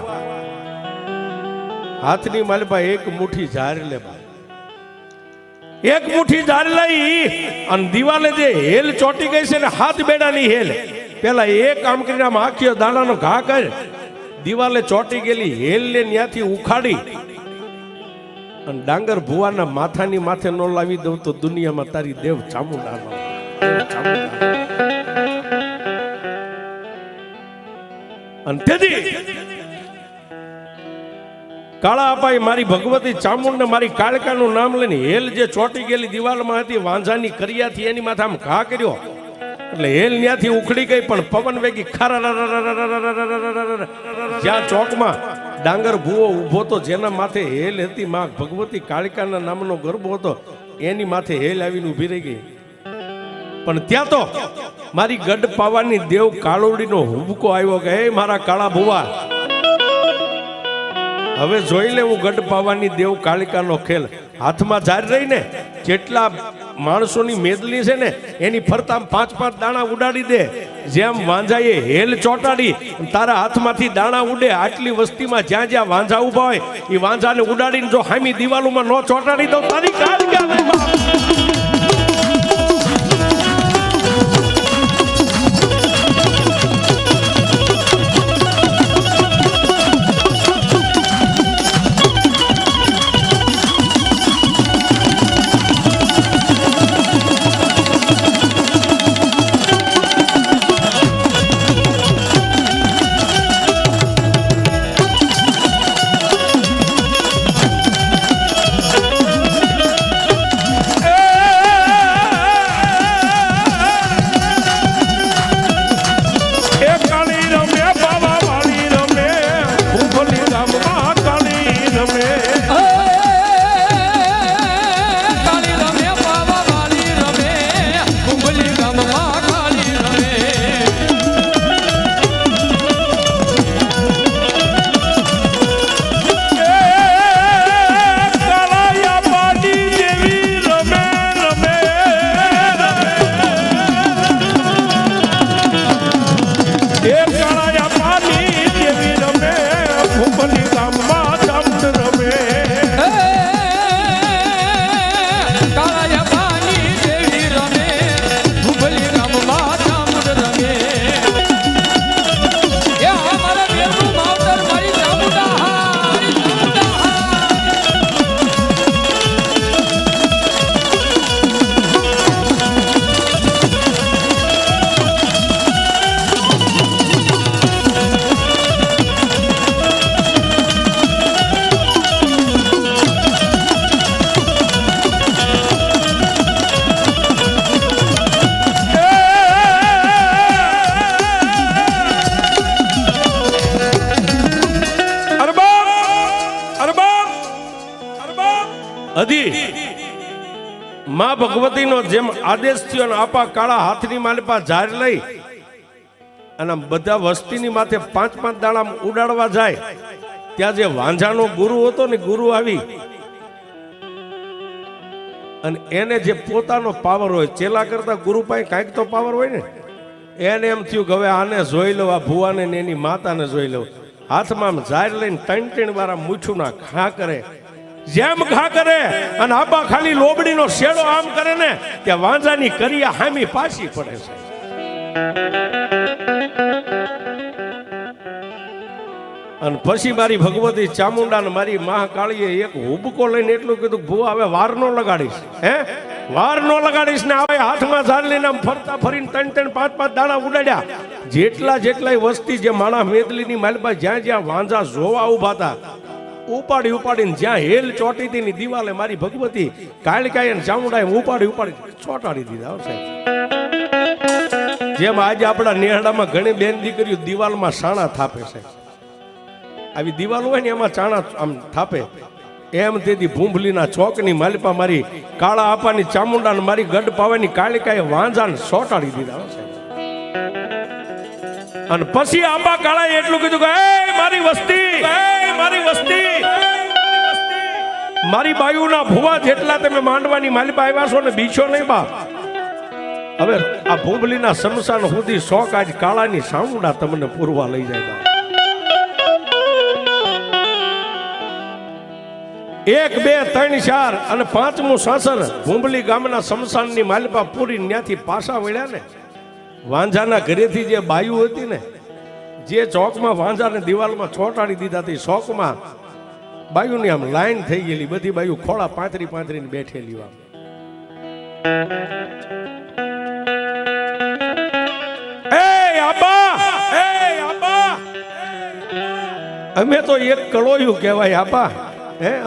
હાથની માલિપા એક મુઠ્ઠી ઝાર લે, એક મુઠ્ઠી ઝાર લઈ અને દિવાલે જે હેલ ચોટી ગઈ છે ને 7 બેડાની હેલ, પેલા એક આમ કરીને આમ આખી દાણાનો ઘા કર દિવાલે ચોટી ગયેલી હેલ ને ત્યાંથી ઉખાડી અને ડાંગર ભુવાના માથાની માથે ન લાવી દઉં તો દુનિયામાં તારી દેવ ચામુંડાનો. અને તેથી કાળા અપાઈ મારી ભગવતી ચામુંડ ને મારી કાળકાનું નામ લઈને હેલ જે ચોટી ગયેલી દિવાલમાં હતી વાંઝાની કરિયાથી એની માથે આમ ઘા કર્યો એટલે હેલ ત્યાંથી ઉખડી ગઈ. પણ પવન વેગી ખારા જ્યાં ચોકમાં ડાંગર ભૂવો ઉભો તો જેના માથે હેલ હતી માં ભગવતી કાળિકાના નામનો ગરબો હતો એની માથે હેલ આવીને ઊભી રહી ગઈ. પણ ત્યાં તો મારી ગઢ પાવાની દેવ કાળોડીનો હુબકો આવ્યો કે હે મારા કાળા ભુવા હવે જોઈ લે હું ગઢ પાવાની દેવ કાળિકાનો ખેલ. હાથમાં ઝાર રહીને જેટલા માણસોની મેદલી છે ને એની ફરતા 5-5 દાણા ઉડાડી દે, જેમ વાંઝાએ હેલ ચોટાડી તારા હાથમાંથી દાણા ઉડે આટલી વસ્તીમાં જ્યાં જ્યાં વાંઝા ઉભા હોય એ વાંઝાને ઉડાડીને જો હામી દિવાલોમાં ન ચોટાડી દો તારી કાળિકા હજી માં ભગવતીનો જેમ આદેશ થયો ને આપા કાળા હાથની માલિપા ઝાર લઈ અને બધા વસ્તીની માથે 5-5 દાડા ઉડાડવા જાય ત્યાં જે વાંઝાનો ગુરુ હતો ને ગુરુ આવી અને એને જે પોતાનો પાવર હોય ચેલા કરતા ગુરુ પાસે કાંઈક તો પાવર હોય ને એને એમ થયું કે હવે આને જોઈ લો આ ભુવાને ને એની માતાને જોઈ લો હાથમાં આમ ઝાર લઈને 3-3 વાર મૂછું ના ઘા કરે જેમ ઘા કરે અને આબા ખાલી લોબડીનો શેડો આમ કરે ને કે વાંઝાની કરિયા હામી પાછી પડે છે અને પછી મારી ભગવતી ચામુંડા ને મારી મહાકાળીએ એક હુબકો લઈને એટલું કીધું ભુવા હવે વાર નો લગાડીશ વાર નો લગાડીશ ને આવે હાથમાં ઝાર લઈને આમ ફરતા ફરીને 3-3 5-5 દાણા ઉડાડ્યા જેટલાય વસ્તી જે માણા મેદલીની માલપા જ્યાં જ્યાં વાંઝા જોવા ઉભા હતા ઉપાડીને જ્યાં હેલ ચોટી હતી ની દિવાલે મારી ભગવતી કાળકાઈ અને ચામુંડાએ ઉપાડી ચોટાડી દીધા સાહેબ જેમ આજે આપણા નેહડામાં ઘણી બેન દીકરીઓ દિવાલમાં સાણા થાપે છે આવી દિવાલ હોય ને એમાં ચાણા આમ થાપે એમ તેથી ભૂંભલીના ચોકની માલિપા મારી કાળા આપાની ચામુંડા મારી ગઢ પાવાની કાળકાએ વાંઝાને સોટાડી દીધા છે અને પછી આંબા કાળાએ એટલું કીધું કે મારી વસ્તી મારી બાયુના ભુવા જેટલા તમે માંડવાની માલિપા આવ્યા છો ને બીછો નહીં બાપ હવે આ ભૂંભલીના શમશાન સુધી શોખ આજ કાળાની સામુંડા તમને પૂરવા લઈ જાય 1 2 3 4 અને 5મું સાસર ભૂંભલી ગામના શમશાનની માલિપા પૂરી ત્યાંથી પાછા વળ્યા ને વાંઝાના ઘરેથી જે બાયુ હતી ને જે ચોકમાં વાંઝાને દિવાલમાં ચોટાડી દીધા હતી ચોકમાં બાયુની આમ લાઈન થઈ ગયેલી બધી બાયુ ખોળા પાંતરી ને બેઠેલી આમ અમે તો એક કળોયું કહેવાય આપા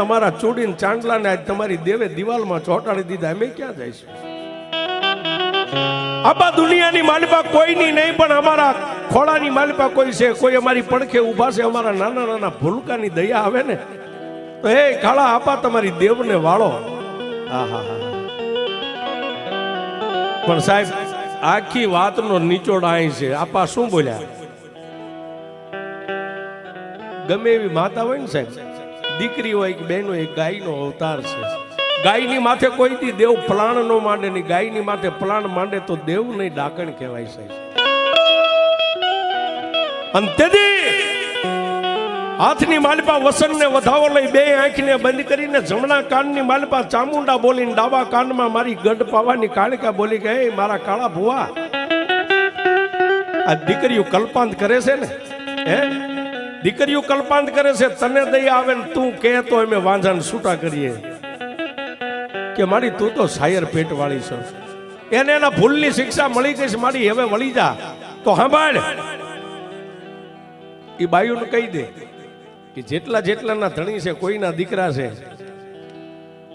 અમારા ચૂડીને ચાંદલાને આજ તમારી દેવે દિવાલમાં ચોટાડી દીધા અમે ક્યાં જઈશું આપા દુનિયાની માલિપા કોઈની નહીં પણ અમારા ખોળાની માલિપા કોઈ છે કોઈ અમારી પડખે ઊભા છે અમારા નાના ભૂલકાની દયા આવે ને તો કાળા આપા તમારી દેવને વાળો પણ સાહેબ આખી વાતનો નિચોડ અહીં છે આપા શું બોલ્યા ગમે એવી માતા હોય ને સાહેબ દીકરી હોય કે બહેન હોય ગાયનો અવતાર છે ગાયની માથે કોઈ દી દેવ પ્લાણ નો માંડે નહીં ગાયની માથે પ્લાણ માંડે તો દેવ નહીં ડાકણ કહેવાય સાહેબ અને તેથી હાથની માલિપા વસનને વધાવો લઈ બે આંખને બંધ કરીને જમણા કાનની માલિપા ચામુંડા બોલીને ડાબા કાનમાં મારી ગઢ પાવાની કાળિકા બોલી કે મારા કાળા ભુવા આ દીકરીઓ કલ્પાંત કરે છે ને દીકરીઓ કલ્પાંત કરે છે તને દયા આવે ને તું કે તો અમે વાંઝાને છૂટા કરીએ કે મારી તું તો શાયર પેટ વાળી છે એને એના ભૂલની શિક્ષા મળી ગઈ છે મારી હવે વળી જા તો સાંભળ એ બાયુને કહી દે કે જેટલાના ધણી છે કોઈના દીકરા છે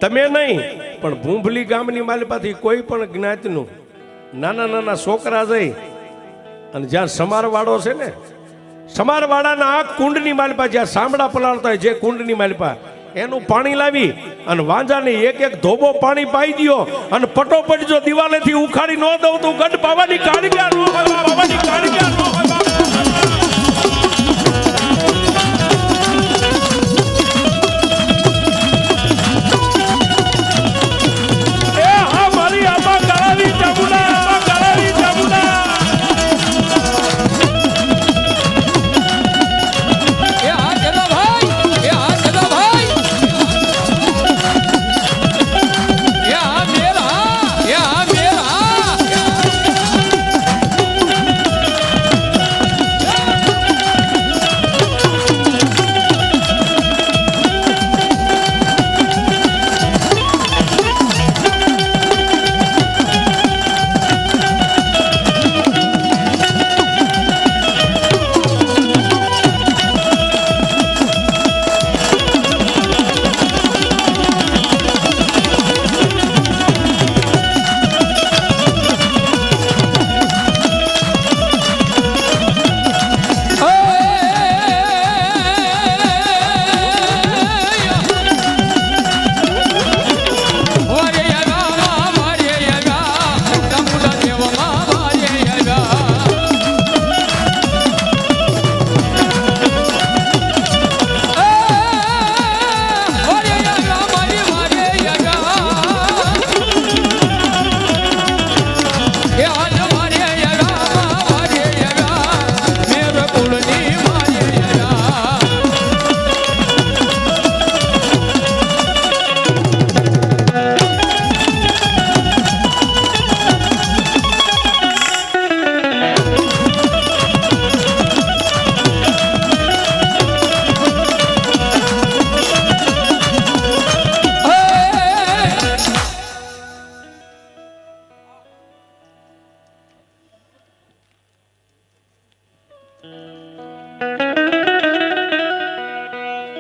તમે નહીં પણ ભૂંભલી ગામની માલિપાથી કોઈ પણ જ્ઞાતિનું નાના છોકરા જઈ અને જ્યાં સમારવાડો છે ને સમારવાડાના આ કુંડની માલિપા જ્યાં સાંભળા પલાળતા હોય જે કુંડની માલિપા એનું પાણી લાવી અને વાંઝાને એક ધોબો પાણી પાઈ દો અને પટોપટ જો દિવાલેથી ઉખાડી ન દઉં તો ગઢ પાવાની કાળિકા ન હોય પાવાની કાળિકા ન હોય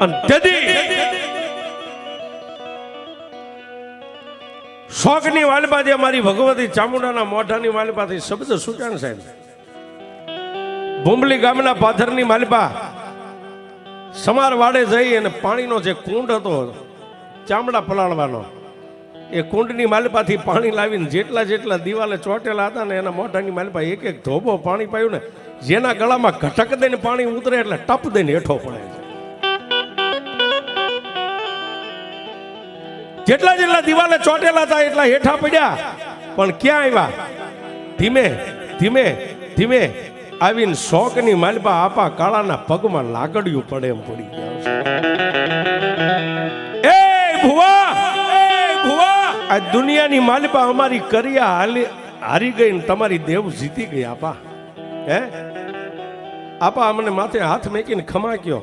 અને તેથી શોકની માલિપા જે મારી ભગવતી ચામુંડાના મોઢાની માલિપાથી શબ્દ સૂચાણ સાહેબ ભૂંબલી ગામના પાથરની માલિપા સમાર વાડે જઈ અને પાણીનો જે કુંડ હતો ચામડા પલાળવાનો એ કુંડની માલિપાથી પાણી લાવીને જેટલા જેટલા દિવાલે ચોટેલા હતા ને એના મોઢાની માલિપા એક એક ધોબો પાણી પાયું ને જેના ગળામાં ઘટક દઈને પાણી ઉતરે એટલે ટપ દઈને હેઠો પડે જેટલા જેટલા દિવાલે ચોટેલા હતા એટલા હેઠા પડ્યા પણ ક્યાં આવ્યા ધીમે ધીમે ધીમે આવીને શોકની માલિપા આપા કાળાના પગમાં લાગડિયું પડે એમ પડી ગયા. એ ભુવા આ દુનિયાની માલિપા અમારી કરિયા હારી ગઈ ને તમારી દેવ જીતી ગઈ આપા. હે આપા અમને માથે હાથ મેકીને ખમા કયો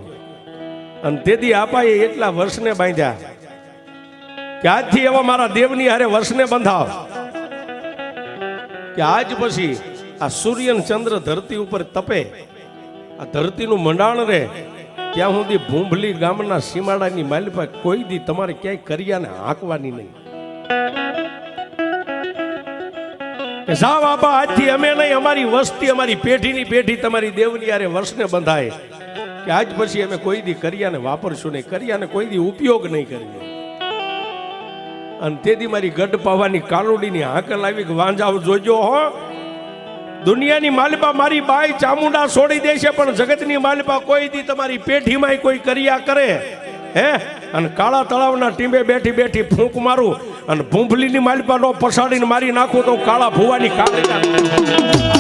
અને તેથી આપા એ એટલા વર્ષને બાંધ્યા કે આજથી એવા મારા દેવની હારે વર્ષને બંધાવ કે આજ પછી આ સૂર્ય ચંદ્ર ધરતી ઉપર તપે આ ધરતીનું મંડાણ રે ત્યાં સુધી ભૂંભલી ગામના સીમાડાની માલિપા કોઈ દી તમારે ક્યાંય કરિયાને હાંકવાની નહીં કે સાવ આપા આજથી અમે નહીં અમારી વસ્તી અમારી પેઢીની પેઢી તમારી દેવની હારે વર્ષને બંધાય કે આજ પછી અમે કોઈ દી કરિયાને વાપરશું નહીં કરિયાને કોઈ દી ઉપયોગ નહીં કરીએ અને તેથી મારી ગઢ પાવાની કાલુડીની હાકલ આવી કે વાંજાવ જોજો હો દુનિયાની માલિપા મારી બાઈ ચામુંડા છોડી દેશે પણ જગતની માલિપા કોઈ દી તમારી પેઢીમાં કોઈ કરિયા કરે હે અને કાળા તળાવના ટીંબે બેઠી બેઠી ફૂંક મારું અને ભૂંભલીની માલિપા નો પસાડીને મારી નાખું તો કાળા ભુવાની કાળી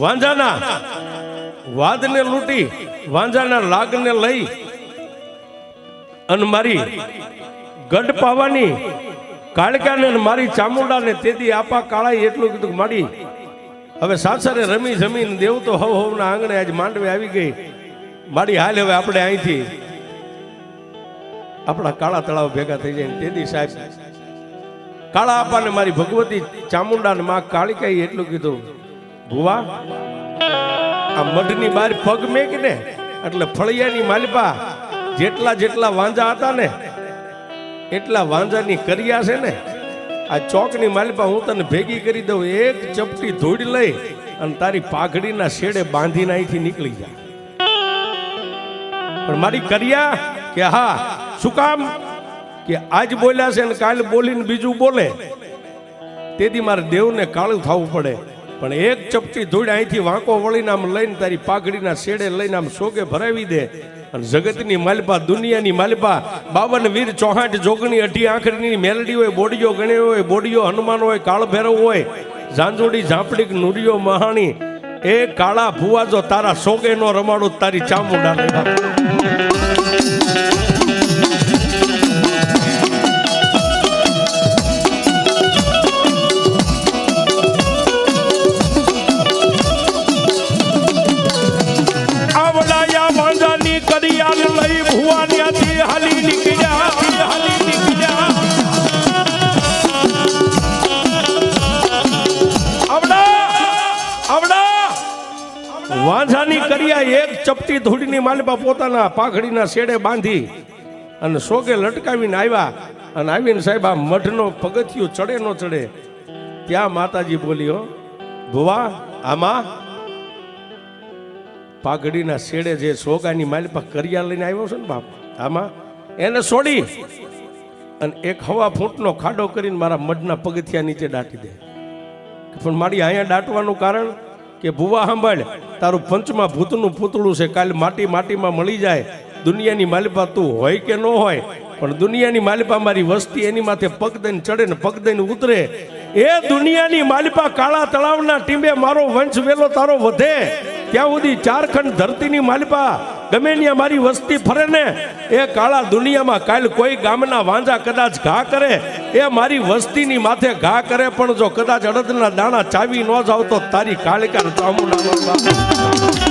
વાંજાના વાદને લૂંટી વાંજાના લાગને લઈ અને મારી ગઢ પાવાની કાળકાને મારી ચામુંડાને તેથી આપા કાળા એટલું કીધું માડી હવે સાસરે રમી જમીન દેવ તો હવ હવના આંગણે આજ માંડવે આવી ગઈ માડી હાલ હવે આપણે અહીંથી આપણા કાળા તળાવ ભેગા થઈ જાય તેથી સાહેબ કાળા આપાને મારી ભગવતી ચામુંડાને માં કાળિકાઈ એટલું કીધું ભુવા આ મઢની બહાર પગ મેકને એટલે ફળિયાની માલિપા જેટલા જેટલા વાંજા હતા ને એટલા વાંજાની કરિયા છે ને આ ચોકની માલિપા હું તને ભેગી કરી દઉં એક ચપટી ધૂળ લઈ અને તારી પાઘડીના શેડે બાંધીને અહીંથી નીકળી જા પણ મારી કરિયા કે હા શું કામ કે આજ બોલ્યા છે ને કાલ બોલીને બીજું બોલે તેથી મારે દેવને કાળું થવું પડે પણ એક ચપટી ધૂળ અહીંથી વાંકો વળીને આમ લઈને તારી પાઘડીના શેડે લઈને આમ સોગે ભરાવી દે અને જગતની માલિપા દુનિયાની માલિપા 52 વીર 64 જોગણી 8 આંખની મેલડી હોય બોડીઓ ગણે હોય બોડીઓ હનુમાન હોય કાળ ભૈરવ હોય ઝાંઝુડી ઝાંપડી નુરિયો મહાણી એ કાળા ભુવા જો તારા સોગે નો રમાડું તારી ચામુંડા વાંઝાની કરિયા એક ચપટી ધૂળની માલિપા પોતાના પાઘડીના શેડે બાંધી અને સોગે લટકાવીને આવ્યા અને આવીને સાહેબ આ મઢનો પગથિયું ચડે નો ચડે ત્યાં માતાજી બોલ્યો ભુવા આમાં પાઘડીના શેડે જે સોગાની માલિપા કરિયા લઈને આવ્યો છે ને બાપ આમાં એને છોડી અને એક હવા ફૂટનો ખાડો કરીને મારા મઢના પગથિયા નીચે દાટી દે પણ મારી અહીંયા દાટવાનું કારણ કે ભુવા સાંભળ, તારું પંચમાં ભૂતનું પૂતળું છે, કાલે માટીમાં મળી જાય. દુનિયાની માલિપા તું હોય કે ન હોય, પણ દુનિયાની માલિપા મારી વસ્તી એની માથે પગ દઈને ચડે ને પગ દઈને ઉતરે. એ દુનિયાની માલિપા કાળા તળાવના ટીંબે મારો વંશ વેલો તારો વધે ત્યાં સુધી ચારખંડ ધરતીની માલિપા ગમે ત્યાં મારી વસ્તી ફરે ને, એ કાળા દુનિયામાં કાલ કોઈ ગામના વાંજા કદાચ ઘા કરે, એ મારી વસ્તીની માથે ઘા કરે, પણ જો કદાચ અડદના દાણા ચાવી ન જાવ તો તારી કાળિકા ચામુંડા.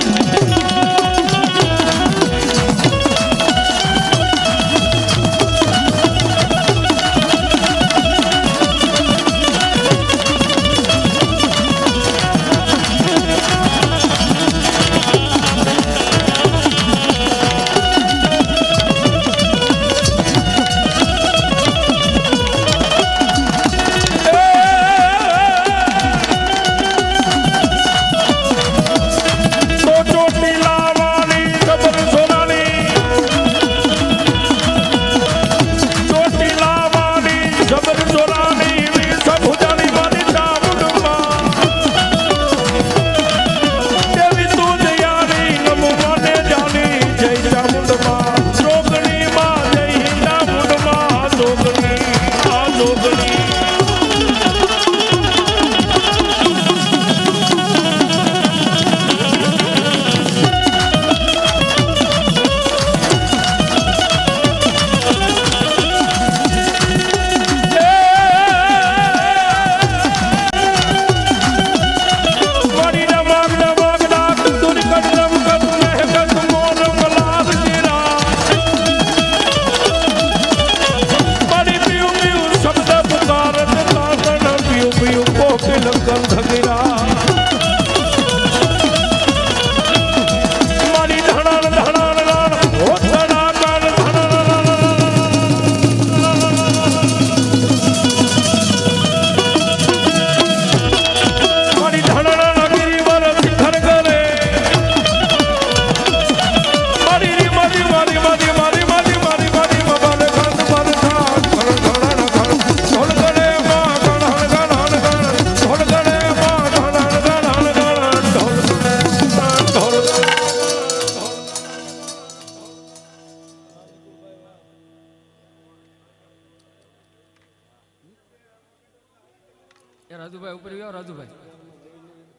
રાજુભાઈ ઉપર આવ્યો, રાજુભાઈ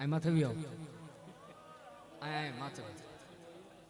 આ માથે આવ્યો, આ માથે